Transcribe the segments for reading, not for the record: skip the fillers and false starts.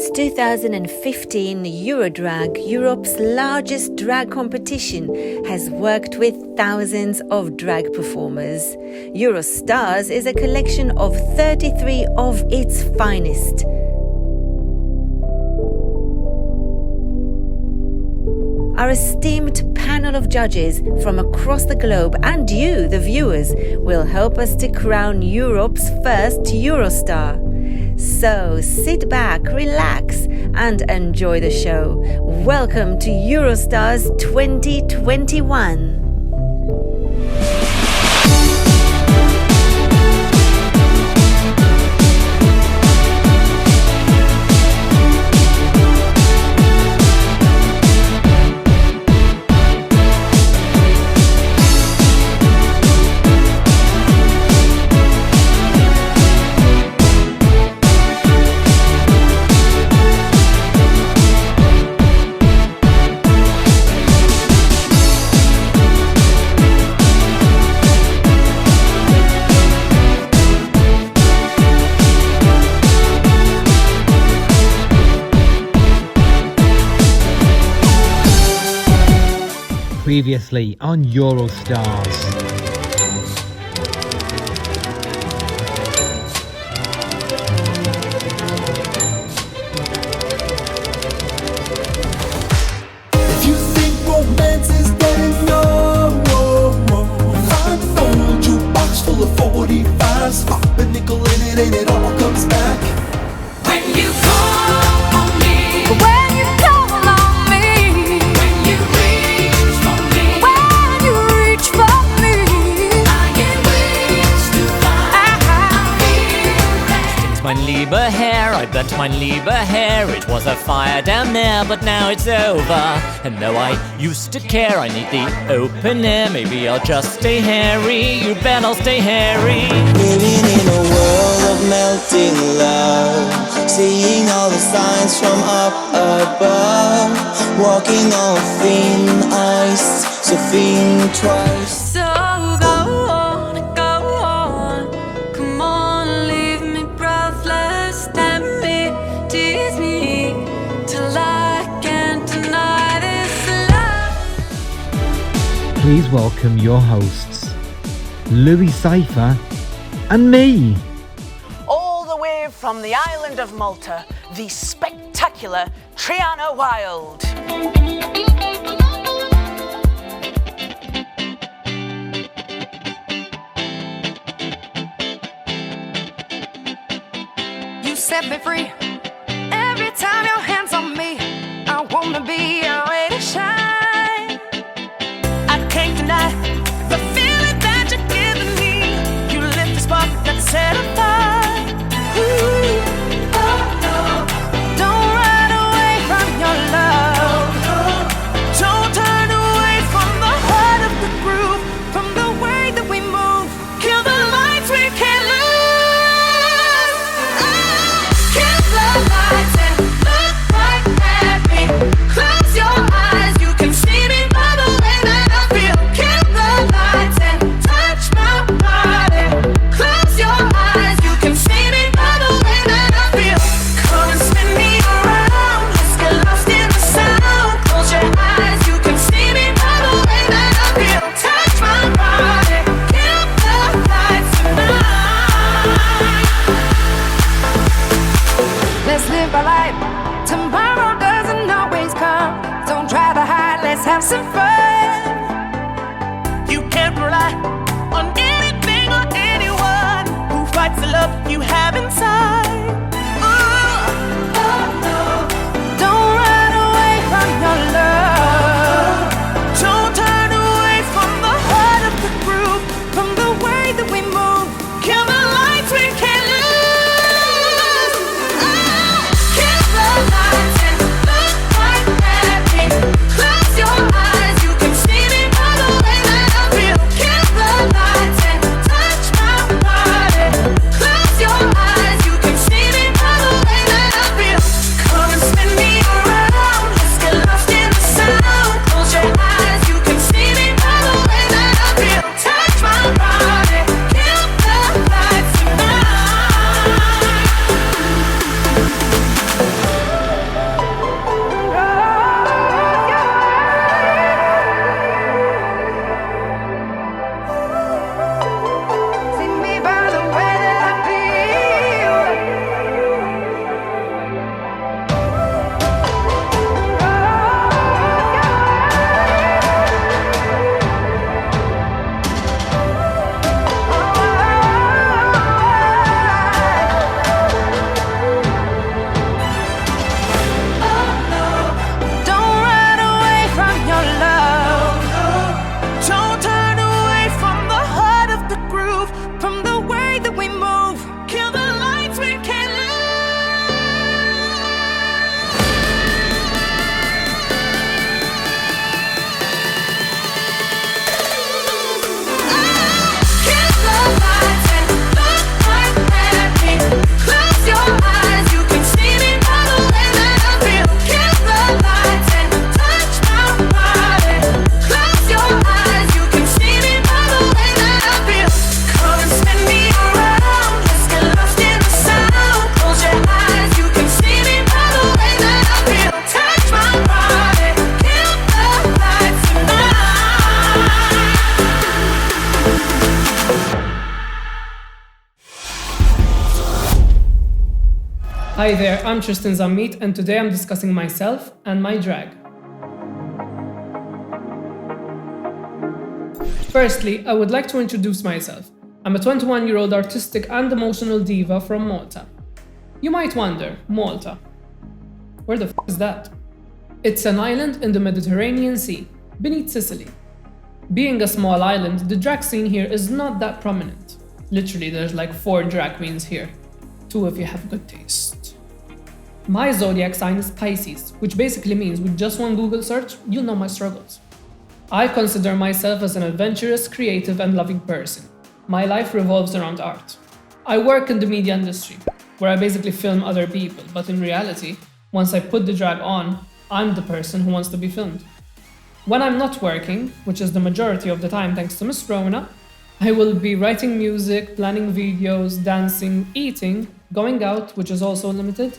Since 2015, Eurodrag, Europe's largest drag competition, has worked with thousands of drag performers. Eurostars is a collection of 33 of its finest. Our esteemed panel of judges from across the globe and you, the viewers, will help us to crown Europe's first Eurostar. So sit back, relax, and enjoy the show. Welcome to Eurostars 2021. Previously on Eurostars. You think romance is dead and find the old jukebox full of 45s. Pop a nickel in it and it all comes back. When you call on me, When you call on me, when you reach for me, when you reach for me, I get wings to fly. I feel that. Mein lieber Herr, I burnt mein lieber hair. It was a fire down there, but now it's over. And though I used to care, I need the open air. Maybe I'll just stay hairy. You bet I'll stay hairy. Living in a world of melting love, seeing all the signs from up above, walking on thin ice, so think twice. so go on, come on, leave me breathless, tempt me, tease me, till I can't deny this love. Please welcome your hosts, Louis Cypher and me. All the way from the island of Malta, the spectacular Triana Wild. You set me free. Every time your hands on me, I wanna be your way to shine. I can't deny the feeling that you're giving me. You lit the spark that set a fire. Ooh, oh no, Don't run away from your love. don't turn away from the heart of the groove, from the way that we move. Kill the lights, we can't lose. Kill the lights and look right at me. Close your eyes, you can see me by the way that I feel. Kill the lights and touch my body. Close your eyes, you can see me by the way that I feel. Come and spin me around, let's get lost in the sound. Close your eyes, you can see me by the way that I feel. Touch my body, kill the lights tonight. Let's live our life. Tomorrow doesn't always come. Don't try to hide, let's have some fun. You can't rely on anything or anyone who fights the love you have inside. Don't run away from your love. Don't turn away from the heart of the groove, from the way that we move. Kill the lights, we can't lose. Kill the lights and look right at me. Close your eyes, you can see me by the way that I feel. Kill the lights and touch my body. Close your Hi there, I'm Tristan Zammit, and today I'm discussing myself and my drag. Firstly, I would like to introduce myself. I'm a 21-year-old artistic and emotional diva from Malta. You might wonder, Malta? Where the f is that? It's an island in the Mediterranean Sea, beneath Sicily. Being a small island, the drag scene here is not that prominent. Literally, there's like 4 drag queens here. 2 if you have good taste. My zodiac sign is Pisces, which basically means with just one Google search, you'll know my struggles. I consider myself as an adventurous, creative, and loving person. My life revolves around art. I work in the media industry, where I basically film other people, but in reality, once I put the drag on, I'm the person who wants to be filmed. When I'm not working, which is the majority of the time thanks to Miss Rona, I will be writing music, planning videos, dancing, eating, going out, which is also limited,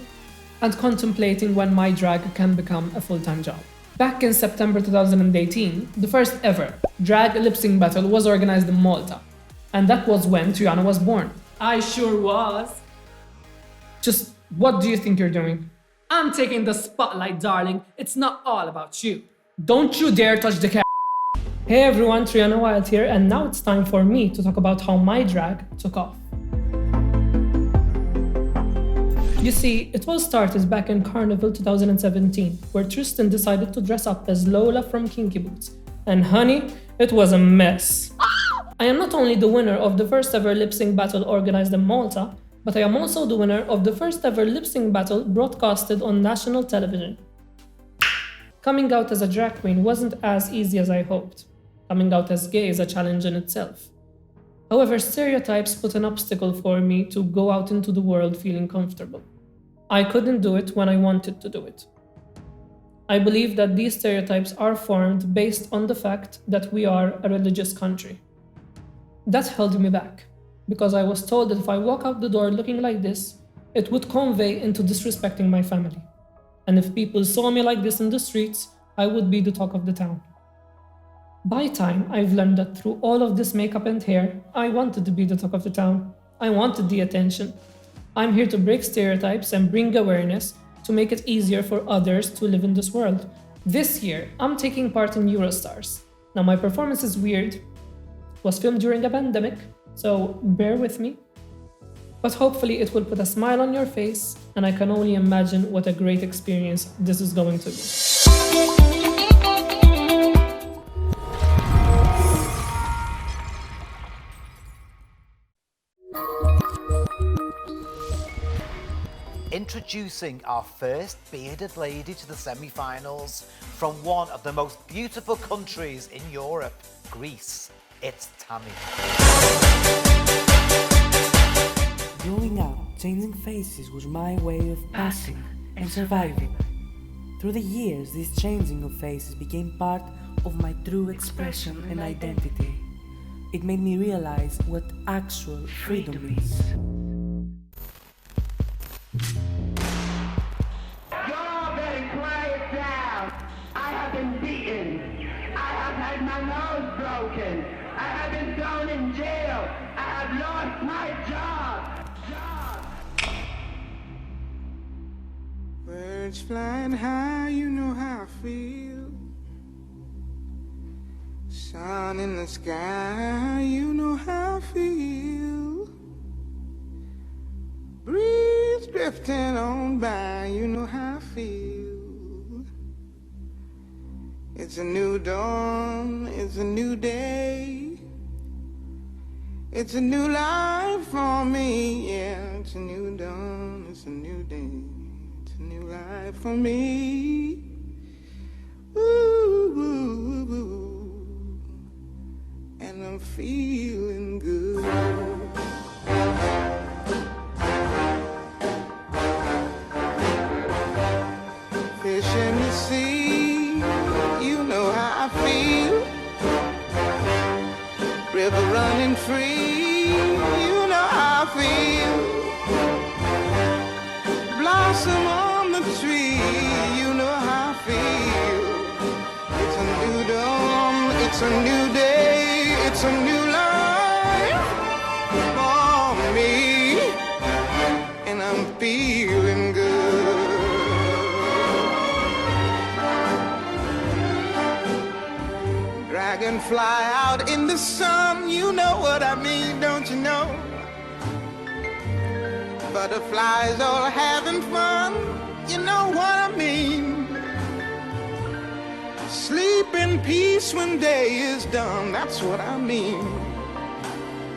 and contemplating when my drag can become a full-time job. Back in September 2018, the first ever drag lip-sync battle was organized in Malta. And that was when Triana was born. I sure was. Just what do you think you're doing? I'm taking the spotlight, darling. It's not all about you. Don't you dare touch the camera. Hey everyone, Triana Wild here, and now it's time for me to talk about how my drag took off. You see, it all started back in Carnival 2017, where Tristan decided to dress up as Lola from Kinky Boots. And honey, it was a mess. I am not only the winner of the first ever lip-sync battle organized in Malta, but I am also the winner of the first ever lip-sync battle broadcasted on national television. Coming out as a drag queen wasn't as easy as I hoped. Coming out as gay is a challenge in itself. However, stereotypes put an obstacle for me to go out into the world feeling comfortable. I couldn't do it when I wanted to do it. I believe that these stereotypes are formed based on the fact that we are a religious country. That held me back, because I was told that if I walk out the door looking like this, it would convey into disrespecting my family. And if people saw me like this in the streets, I would be the talk of the town. By time, I've learned that through all of this makeup and hair, I wanted to be the talk of the town. I wanted the attention. I'm here to break stereotypes and bring awareness to make it easier for others to live in this world. This year, I'm taking part in Eurostars. Now, my performance is weird. It was filmed during a pandemic, so bear with me. But hopefully it will put a smile on your face, and I can only imagine what a great experience this is going to be. Introducing our first bearded lady to the semi-finals from one of the most beautiful countries in Europe, Greece. It's Tammy. Growing up, changing faces was my way of passing and surviving. Through the years, this changing of faces became part of my true expression and identity. It made me realize what actual freedom is. Y'all better quiet down. I have been beaten. I have had my nose broken. I have been thrown in jail. I have lost my job. Birds flying high, you know how I feel. Sun in the sky, you know how I feel. Breeze drifting on by, you know how I feel. It's a new dawn, it's a new day. It's a new life for me, yeah. It's a new dawn, it's a new day. It's a new life for me. Ooh, ooh, ooh, ooh. And I'm feeling good. Fish in the sea, you know how I feel. River running free, you know how I feel. Blossom on the tree, you know how I feel. It's a new dawn, it's a new day, it's a new life for me. And I'm feeling good. I can fly out in the sun. You know what I mean, don't you know? Butterflies all having fun. You know what I mean. Sleep in peace when day is done. That's what I mean.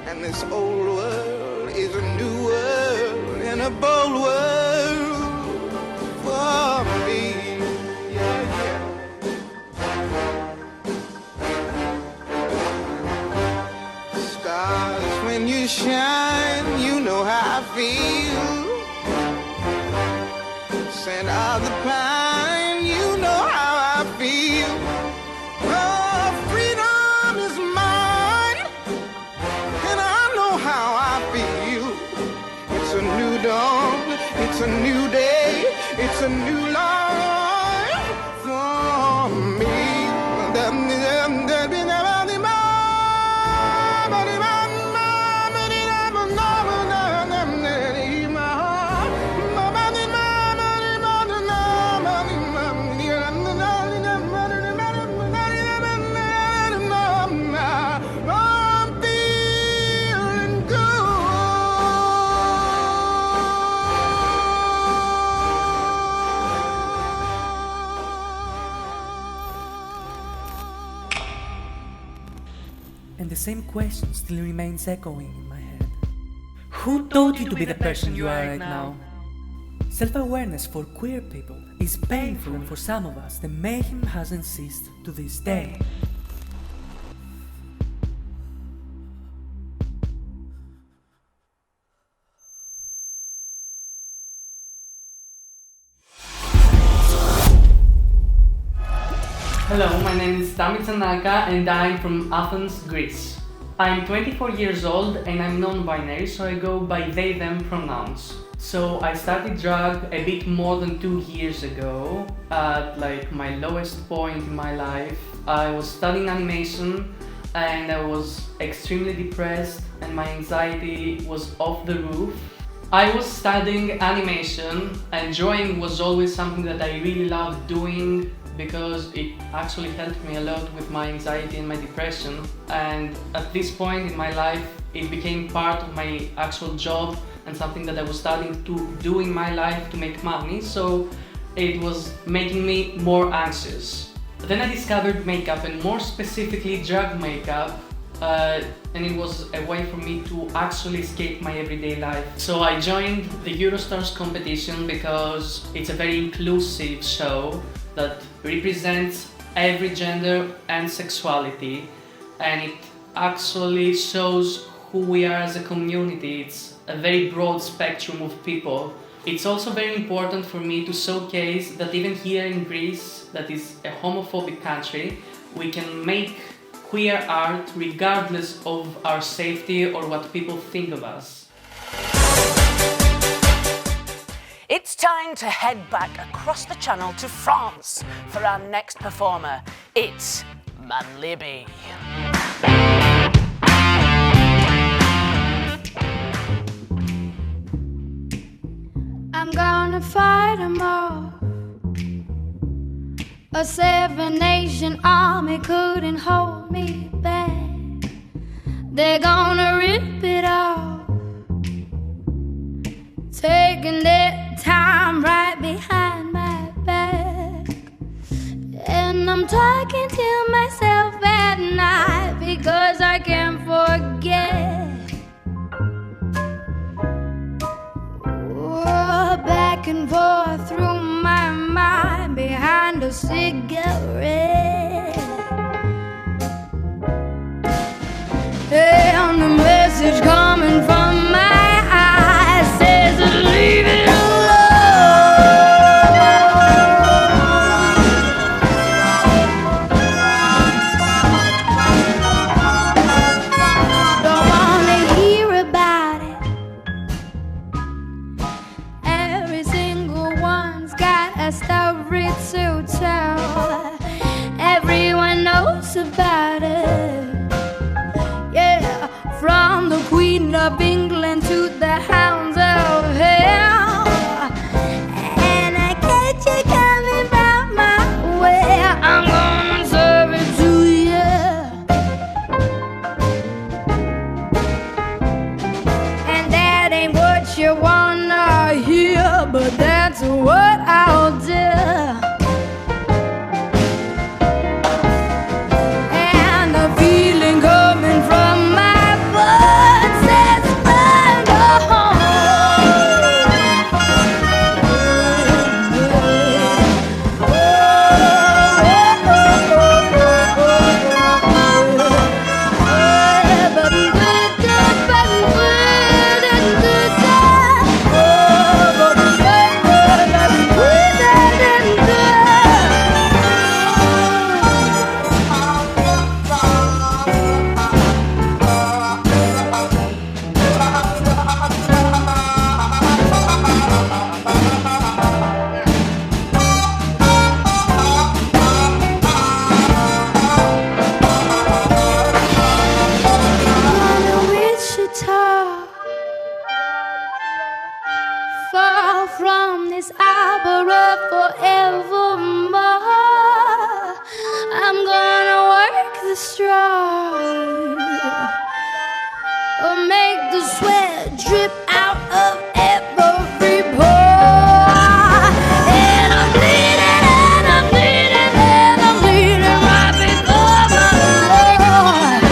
And this old world is a new world and a bold world for me. Yeah, yeah. Stars, when you shine, you know how I feel. Scent of the pine, you know how I feel. Oh, freedom is mine, and I know how I feel. It's a new dawn, it's a new day, it's a new life for me. And the same question still remains echoing in my head. Who taught you to be the person you are right now? Self-awareness for queer people is painful, and for some of us the mayhem hasn't ceased to this day. Hello, my name is Tami Tanaka and I'm from Athens, Greece. I'm 24 years old and I'm non-binary, so I go by they, them pronouns. So I started drag a bit more than 2 years ago, at like my lowest point in my life. I was studying animation and I was extremely depressed and my anxiety was off the roof. I was studying animation and drawing was always something that I really loved doing because it actually helped me a lot with my anxiety and my depression. And at this point in my life, it became part of my actual job and something that I was starting to do in my life to make money, so it was making me more anxious. But then I discovered makeup, and more specifically drag makeup, and it was a way for me to actually escape my everyday life. So I joined the Eurostars competition because it's a very inclusive show that represents every gender and sexuality, and it actually shows who we are as a community. It's a very broad spectrum of people. It's also very important for me to showcase that even here in Greece, that is a homophobic country, we can make queer art regardless of our safety or what people think of us. It's time to head back across the channel to France for our next performer. It's Manlibi. I'm gonna fight 'em off. A 7-nation army couldn't hold me back. They're gonna rip it off, taking their time right behind my back. And I'm talking to myself at night because I can't forget. Oh, back and forth through my mind behind a cigarette. And the message coming from my eyes says leave it Don't wanna hear about it. Every single one's got a story to tell. Everyone knows about it. Yeah, from the Queen of England to the hounds of hell. And I catch you coming round my way, I'm gonna serve it to you. stride, or make the sweat drip out of every pore. And I'm bleeding, and I'm bleeding, and I'm bleeding right before my Lord.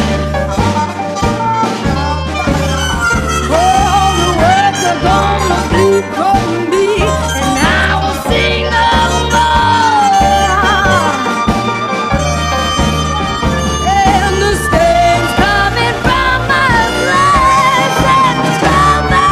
All the words are gonna bleed from me, and I will sing no more. And the stains coming from my flesh and from my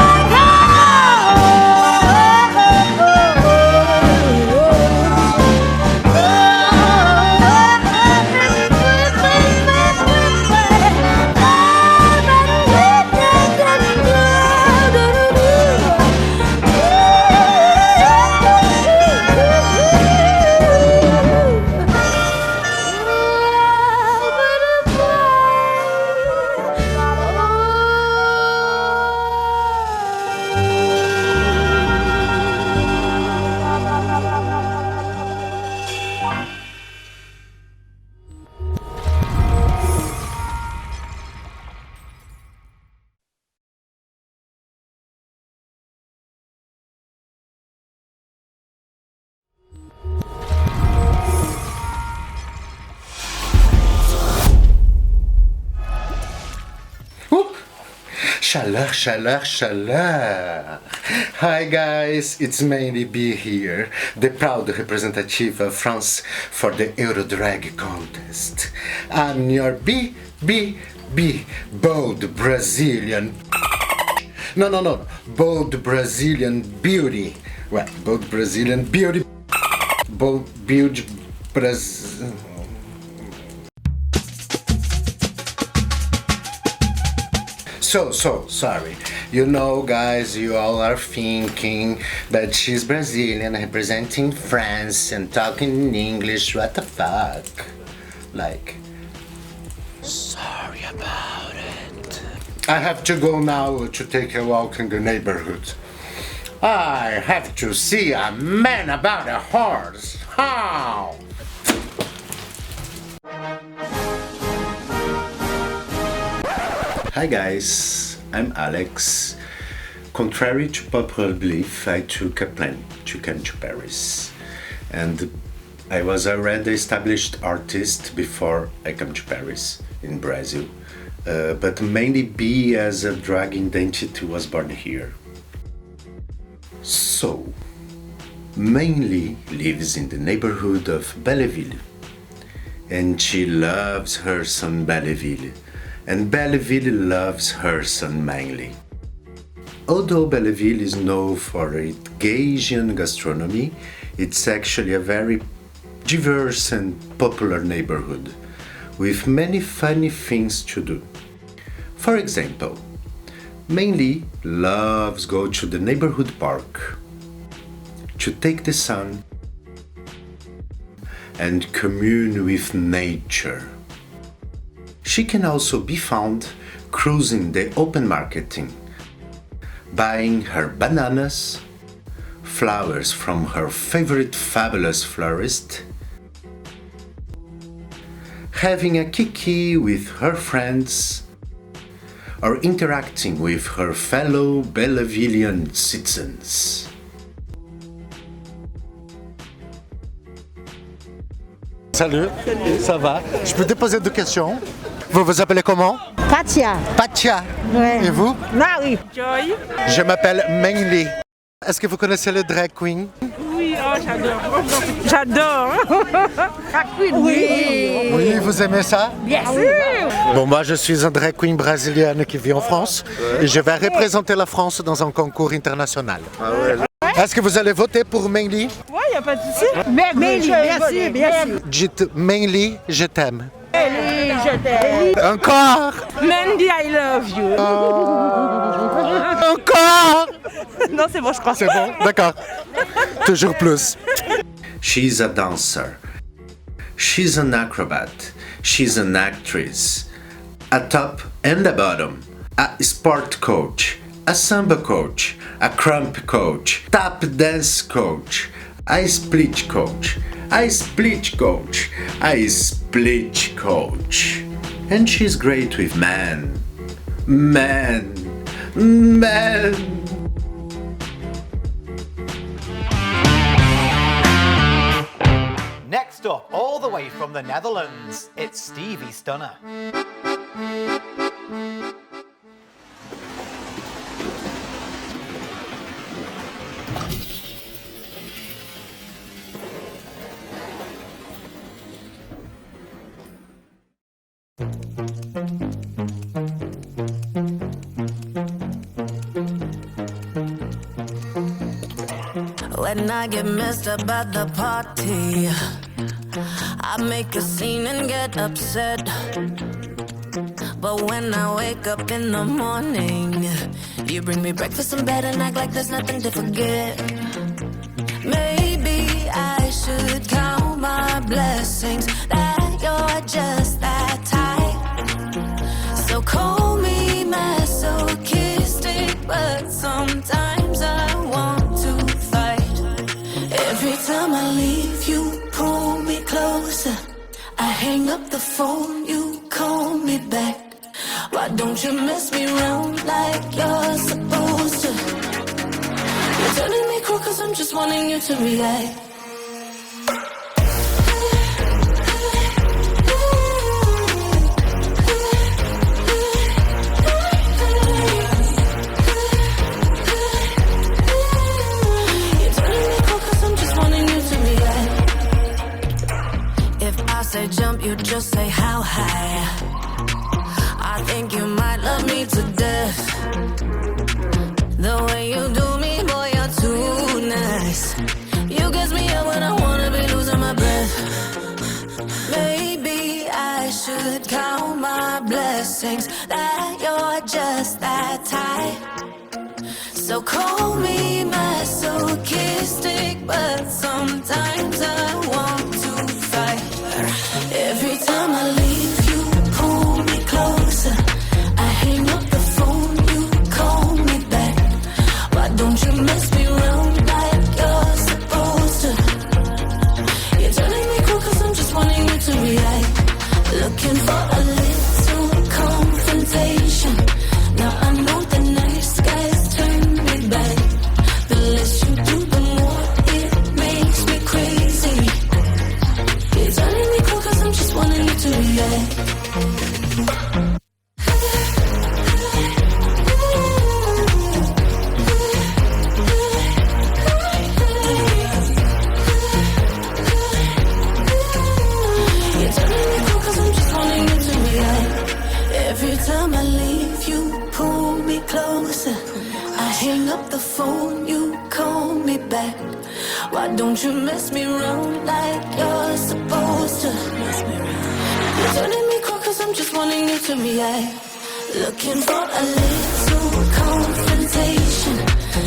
Chaleur, chaleur, chaleur. Hi guys, it's mainly B here, the proud representative of France for the Eurodrag contest. I'm your B, bold Brazilian. No, bold Brazilian beauty. Well, bold Brazilian beauty. Bold beauty Brazil. So sorry. You know, guys, you all are thinking that she's Brazilian representing France and talking in English. What the fuck? Like, sorry about it. I have to go now to take a walk in the neighborhood. I have to see a man about a horse. How? Hi guys, I'm Alex. Contrary to popular belief, I took a plane to come to Paris. And I was already established artist before I come to Paris in Brazil. But mainly B as a drag identity was born here. So, mainly lives in the neighborhood of Belleville. And she loves her son Belleville. And Belleville loves her son mainly. Although Belleville is known for its Gaysian gastronomy, it's actually a very diverse and popular neighborhood, with many funny things to do. For example, mainly loves go to the neighborhood park to take the sun and commune with nature. She can also be found cruising the open marketing, buying her bananas, flowers from her favorite fabulous florist, having a kiki with her friends, or interacting with her fellow Bellevillian citizens. Salut, ça va? Je peux te poser deux questions? Vous vous appelez comment? Patia. Patia. Ouais. Et vous? Marie. Joy. Je m'appelle Mengli. Est-ce que vous connaissez le drag queen? Oui, oh, j'adore. J'adore. Drag queen, oui. Oui, vous aimez ça? Bien sûr. Bon, moi je suis un drag queen brésilienne qui vit en France et je vais représenter la France dans un concours international. Est-ce que vous allez voter pour Mengli? Oui, il n'y a pas de souci. Mengli, bien sûr, bien sûr. Dites Mengli, je t'aime. Mengli, je t'aime. Encore? Mandy, I love you. Encore? Non, c'est bon, je crois. C'est bon, d'accord. Toujours plus. She's a dancer. She's an acrobat. She's an actress. A top and a bottom. A sport coach. A samba coach. A crump coach. Tap dance coach. I split coach, I split coach, I split coach. And she's great with men. Men. Next up, all the way from the Netherlands, it's Stevie Stunner. When I get messed up at the party, I make a scene and get upset. But when I wake up in the morning, you bring me breakfast in bed and act like there's nothing to forget. Maybe I should count my blessings that you're just that type. So call me masochistic, but sometimes I want to fight. Every time I leave, you pull me closer. I hang up the phone, you call me back. Why don't you mess me around like you're supposed to? You're turning me cool cause I'm just wanting you to react. Say jump, you just say how high. I think you might love me to death. The way you do me, boy, you're too nice. You gets me up when I wanna be losing my breath. Maybe I should count my blessings that you're just that type. So call me masochistic, but sometimes I want to fight. Every time I leave, you pull me closer. I hang up the phone, you call me back. Why don't you mess me around like you're supposed to? You're turning me cool cause I'm just wanting you to react. Looking for a little confrontation. Now I know the nice guys turn me back. The less you do, the more it makes me crazy. You're turning me cool cause I'm just wanting you to react. You're turning me cool cause I'm just wanting you to react. Every time I leave, you pull me closer. I hang up the phone, you call me back. Why don't you mess me around like you're supposed to? You're turning me cool cause I'm just wanting you to react. Looking for a little confrontation.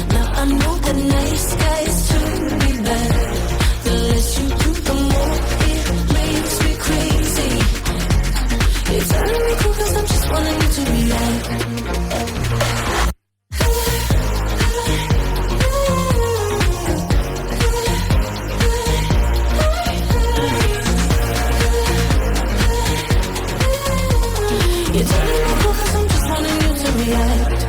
Now I know the nice guys turn me back. The less you do, the more it makes me crazy. You're turning me cool cause I'm just wanting you to react. You're turning me cool cause I'm just wanting you to react.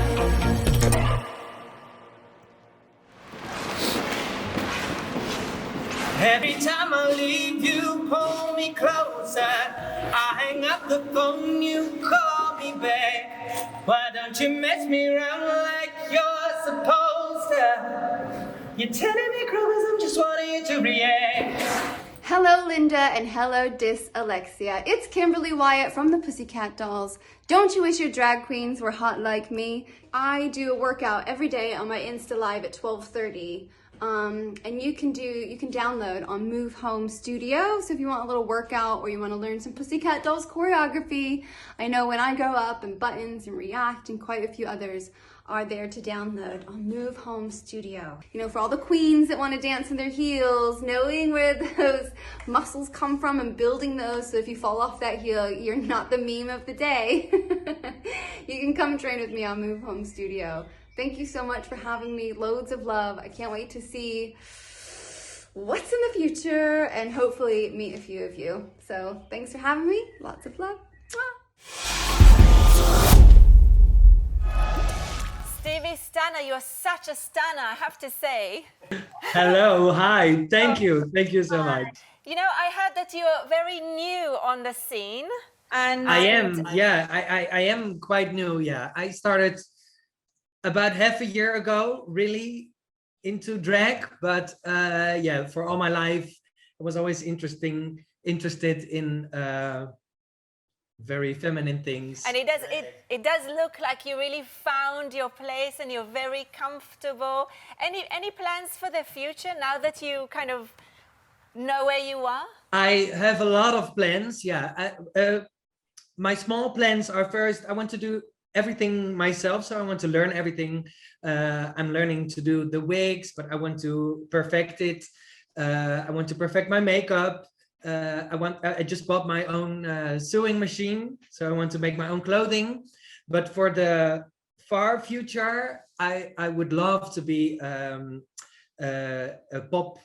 Every time I leave, you pull me closer. I hang up the phone, you call me back. Why don't you mess me around like you're supposed to? You're telling me cool cause I'm just wanting you to react. Hello Linda and hello Dis Alexia. It's Kimberly Wyatt from the Pussycat Dolls. Don't you wish your drag queens were hot like me? I do a workout every day on my Insta Live at 12:30. And you can download on Move Home Studio. So if you want a little workout or you want to learn some Pussycat Dolls choreography, I know When I Grow Up and Buttons and React and quite a few others are there to download on Move Home Studio. You know, for all the queens that want to dance in their heels, knowing where those muscles come from and building those, so if you fall off that heel, you're not the meme of the day. You can come train with me on Move Home Studio. Thank you so much for having me. Loads of love. I can't wait to see what's in the future and hopefully meet a few of you. So thanks for having me. Lots of love. Stevie Stunner, you're such a stunner, I have to say. Hello, hi, thank you so much. You know, I heard that you're very new on the scene. And I am quite new, yeah. I started about half a year ago, really into drag, but yeah, for all my life, I was always interested in very feminine things. And it does look like you really found your place and you're very comfortable. Any plans for the future now that you kind of know where you are? I have a lot of plans, yeah. My small plans are, first, I want to do everything myself, so I want to learn everything. I'm learning to do the wigs, but I want to perfect it. I want to perfect my makeup. I just bought my own sewing machine, so I want to make my own clothing. But for the far future, I would love to be a pop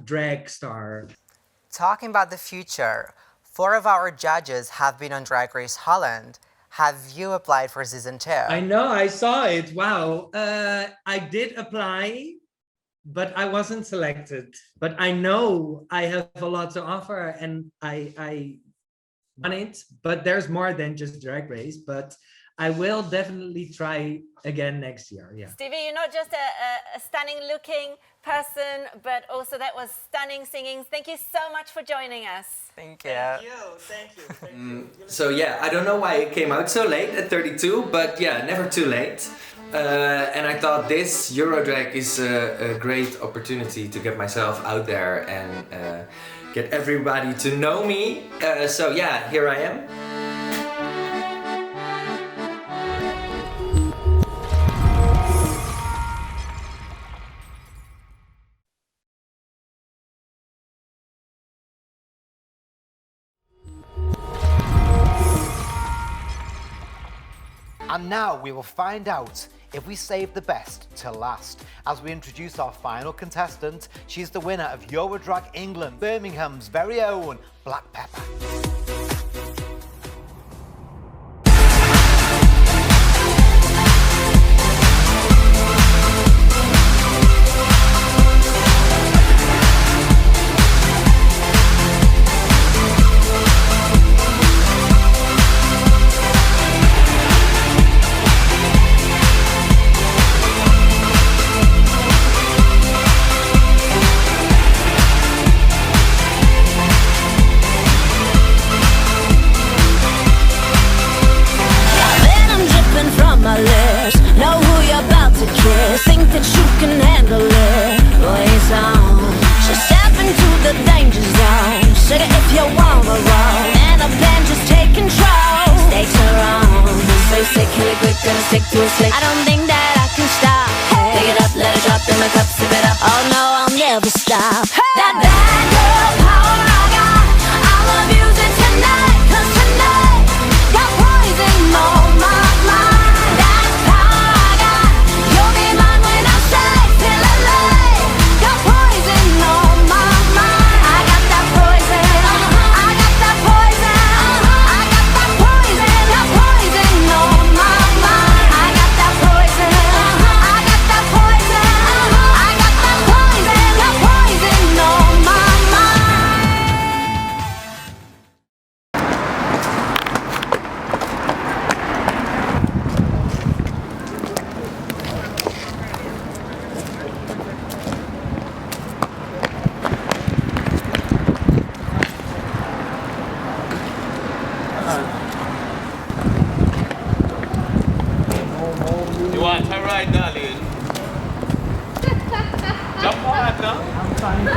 drag star. Talking about the future, 4 of our judges have been on Drag Race Holland. Have you applied for season 2? I know, I saw it. Wow. I did apply, but I wasn't selected. But I know I have a lot to offer and I want it. But there's more than just Drag Race. But I will definitely try again next year. Yeah. Stevie, you're not just a stunning looking person, but also that was stunning singing. Thank you so much for joining us. Thank you. Thank you. So yeah, I don't know why it came out so late at 32, but yeah, never too late. And I thought this Eurodrag is a great opportunity to get myself out there and get everybody to know me. So yeah, here I am. And now we will find out if we saved the best to last as we introduce our final contestant. She's the winner of Eurodrag England, Birmingham's very own Black Pepper. I don't think that I can stop. Pick it up, let it drop in my cup, sip it up. Oh no, I'll never stop. That bad girl power I got, I'll abuse it tonight. 'Cause tonight got poison on my mind. That power I got, you'll be mine when I say till I lay. Got poison on my mind. I got that poison. I got that poison. I got that poison. Got poison on my mind. I got that poison. I got that poison. I got that poison. Got poison on my mind. You want to ride, darling? Jump on, no? I'm fine.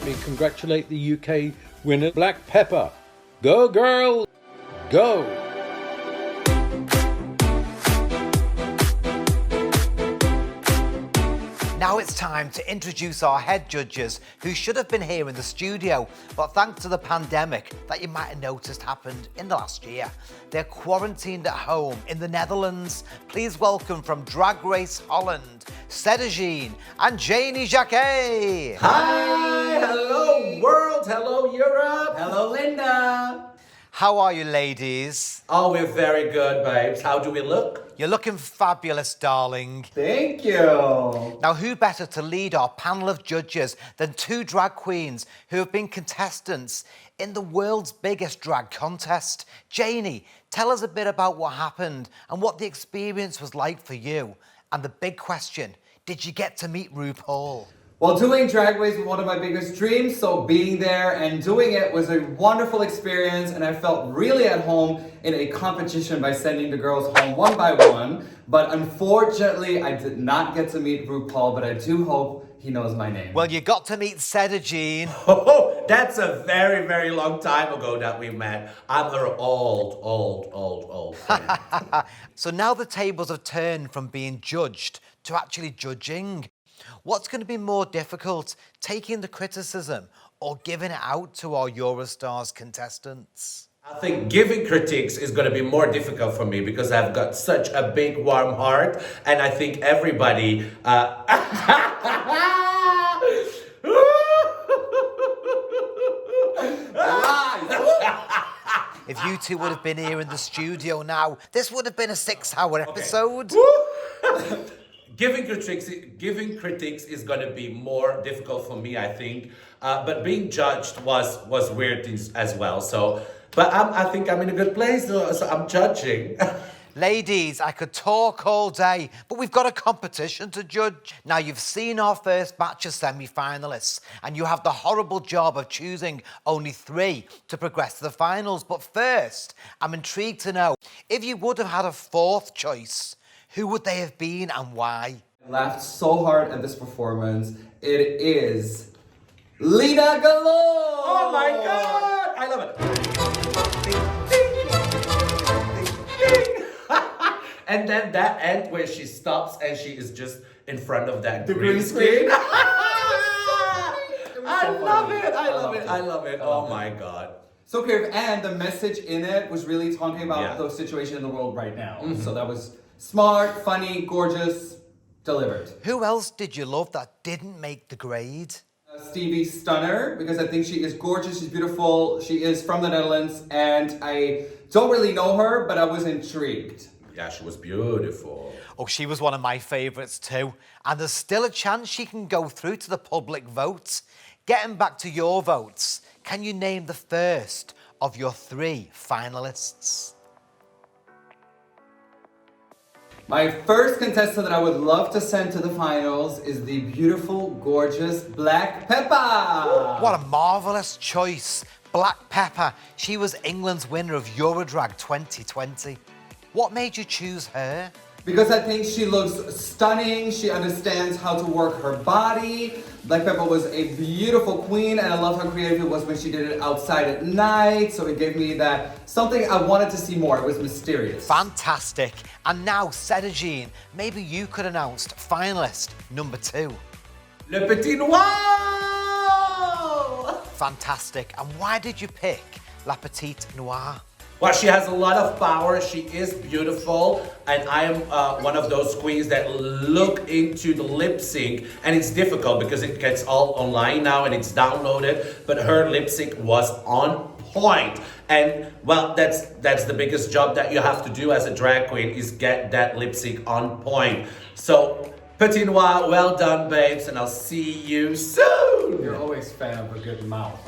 me congratulate the UK winner, Black Pepper. Go girl, go! Now it's time to introduce our head judges who should have been here in the studio, but thanks to the pandemic that you might have noticed happened in the last year, they're quarantined at home in the Netherlands. Please welcome from Drag Race Holland, Sedagine and Janie Jacquet. Hi, hello world, hello Europe, hello Linda. How are you, ladies? Oh, we're very good, babes. How do we look? You're looking fabulous, darling. Thank you. Now, who better to lead our panel of judges than two drag queens who have been contestants in the world's biggest drag contest? Janie, tell us a bit about what happened and what the experience was like for you. And the big question, did you get to meet RuPaul? Well, doing Drag Race was one of my biggest dreams, so being there and doing it was a wonderful experience, and I felt really at home in a competition by sending the girls home one by one. But unfortunately, I did not get to meet RuPaul, but I do hope he knows my name. Well, you got to meet Sedagine. Oh, that's a very, very long time ago that we met. I'm her old friend. So now the tables have turned from being judged to actually judging. What's going to be more difficult, taking the criticism or giving it out to our Eurostars contestants? I think giving critiques is going to be more difficult for me because I've got such a big warm heart, and I think everybody If you two would have been here in the studio now, this would have been a 6-hour episode. Giving critiques is going to be more difficult for me, I think. But being judged was weird as well. So, but I think I'm in a good place, so I'm judging. Ladies, I could talk all day, but we've got a competition to judge. Now, you've seen our first batch of semi-finalists, and you have the horrible job of choosing only 3 to progress to the finals. But first, I'm intrigued to know, if you would have had a 4th choice, who would they have been and why? I laughed so hard at this performance. It is Lina Galore! Oh my God! I love it. And then that end where she stops and she is just in front of that green screen. I love it. Oh my God. So creative, and the message in it was really talking about the situation in the world right now. So that was smart, funny, gorgeous, delivered. Who else did you love that didn't make the grade? Stevie Stunner, because I think she is gorgeous, she's beautiful, she is from the Netherlands, and I don't really know her, but I was intrigued. Yeah, she was beautiful. Oh, she was one of my favourites too. And there's still a chance she can go through to the public vote. Getting back to your votes, can you name the first of your 3 finalists? My first contestant that I would love to send to the finals is the beautiful, gorgeous Black Pepper. What a marvellous choice. Black Pepper. She was England's winner of Eurodrag 2020. What made you choose her? Because I think she looks stunning, she understands how to work her body. Black Pepper was a beautiful queen, and I love how creative it was when she did it outside at night, so it gave me that something I wanted to see more. It was mysterious. Fantastic. And now, Sedagine, maybe you could announce finalist number 2. Le Petit Noir! Fantastic. And why did you pick La Petite Noire? Well, she has a lot of power. She is beautiful, and I am one of those queens that look into the lip sync, and it's difficult because it gets all online now and it's downloaded. But her lip sync was on point, and well, that's the biggest job that you have to do as a drag queen is get that lip sync on point. So, Petit Noir, well done, babes, and I'll see you soon. You're always a fan of a good mouth.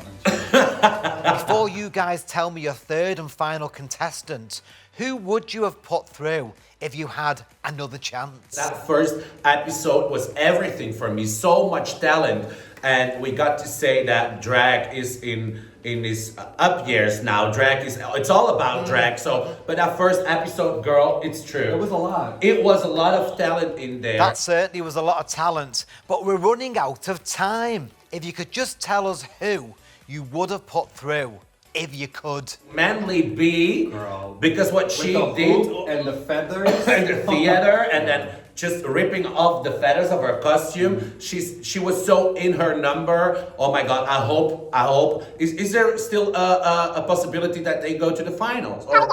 Before you guys tell me your 3rd and final contestant, who would you have put through if you had another chance? That first episode was everything for me, so much talent, and we got to say that drag is in its up years now. It's all about drag. So, but that first episode, girl, it's true. It was a lot. It was a lot of talent in there. That certainly was a lot of talent, but we're running out of time. if you could just tell us who you would have put through, if you could. Manly B, because what she the did hoop and the feathers and the theater, and then just ripping off the feathers of her costume. She was so in her number. Oh my God! I hope. Is there still a possibility that they go to the finals? Or...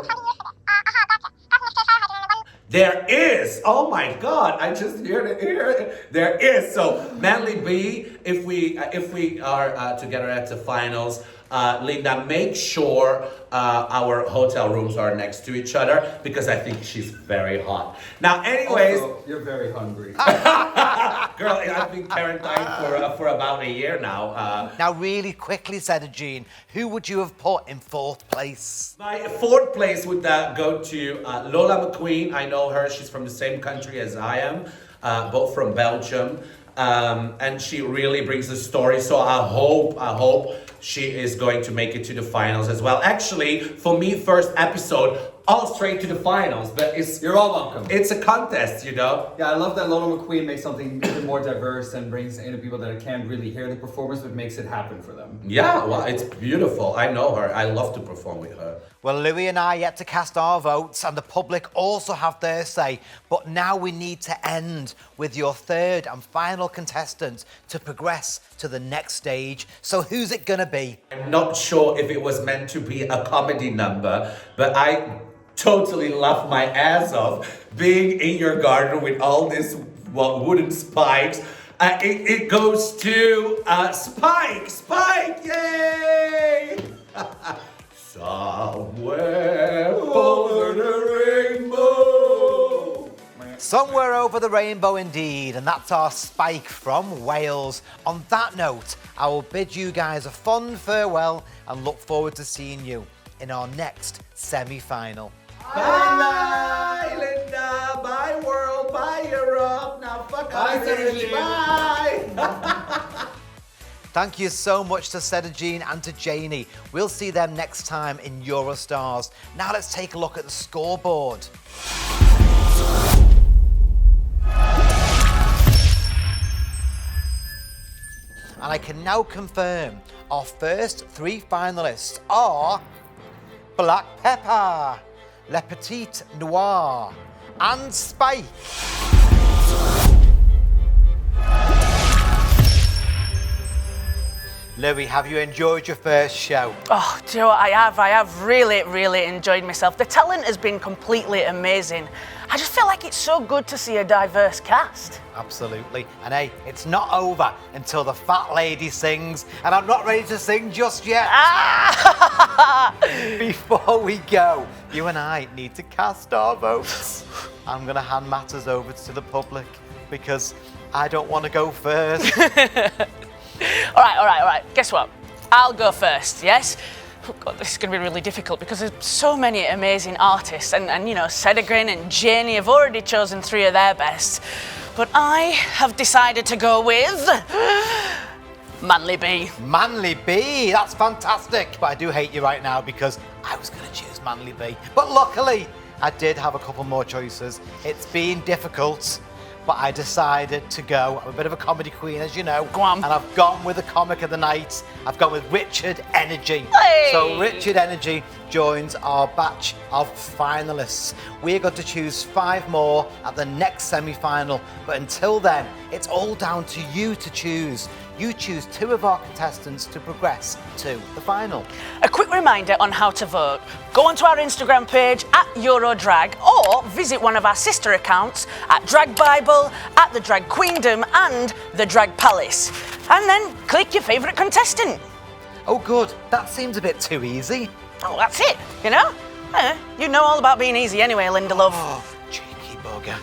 There is. Oh my God! I just hear it. There is. So Manly B, if we are together at the finals, Linda, make sure our hotel rooms are next to each other because I think she's very hot. Now, anyways, Also, you're very hungry. girl, I've been quarantined for about a year now. Now, really quickly, Sedagine, who would you have put in 4th place? My 4th place would go to Lola McQueen. I know her. She's from the same country as I am, both from Belgium. And she really brings the story. So I hope she is going to make it to the finals as well. Actually, for me, first episode, all straight to the finals. But You're all welcome. It's a contest, you know? Yeah, I love that Lola McQueen makes something even more diverse and brings in people that can't really hear the performance, but makes it happen for them. Yeah, well, it's beautiful. I know her. I love to perform with her. Well, Louis and I yet to cast our votes, and the public also have their say. But now we need to end with your 3rd and final contestant to progress to the next stage. So who's it gonna be? I'm not sure if it was meant to be a comedy number, but I totally laughed my ass off being in your garden with all these wooden spikes. It goes to Spike, yay! Somewhere over the rainbow. Somewhere over the rainbow indeed, and that's our Spike from Wales. On that note, I will bid you guys a fond farewell and look forward to seeing you in our next semi-final. Bye, Linda. Bye, world. Bye, Europe. Now, fuck Bye, off, Sedagine. Bye. Thank you so much to Sedagine and to Janie. We'll see them next time in Eurostars. Now let's take a look at the scoreboard. And I can now confirm our first 3 finalists are Black Pepper, Le Petit Noir, and Spike. Louis, have you enjoyed your first show? Oh, do you know what I have? I have really enjoyed myself. The talent has been completely amazing. I just feel like it's so good to see a diverse cast. Absolutely. And hey, it's not over until the fat lady sings, and I'm not ready to sing just yet. Before we go, you and I need to cast our votes. I'm going to hand matters over to the public because I don't want to go first. All right. Guess what? I'll go first, yes? Oh God, this is going to be really difficult because there's so many amazing artists and you know, Sedagine and Janie have already chosen 3 of their best. But I have decided to go with Manly B. Manly B, that's fantastic. But I do hate you right now because I was going to choose Manly B. But luckily, I did have a couple more choices. It's been difficult, but I decided to go. I'm a bit of a comedy queen, as you know. Go on. And I've gone with the comic of the night. I've gone with Richard Energy. Hey! So Richard Energy joins our batch of finalists. We're going to choose 5 more at the next semi-final. But until then, it's all down to you to choose. You choose 2 of our contestants to progress to the final. A quick reminder on how to vote. Go onto our Instagram page @Eurodrag or visit one of our sister accounts at Drag Bible, at The Drag Queendom and The Drag Palace. And then click your favourite contestant. Oh good, that seems a bit too easy. Oh, that's it, you know? You know all about being easy anyway, Linda love. Oh, cheeky bugger.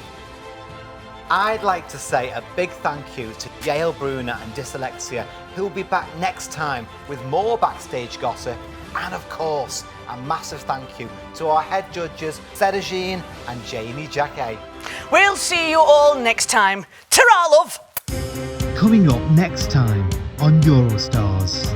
I'd like to say a big thank you to Jael Bruner and Dyslexia, who'll be back next time with more backstage gossip, and of course, a massive thank you to our head judges, Sedagine and Janie Jacquet. We'll see you all next time. Ta-ra, love! Coming up next time on Eurostars.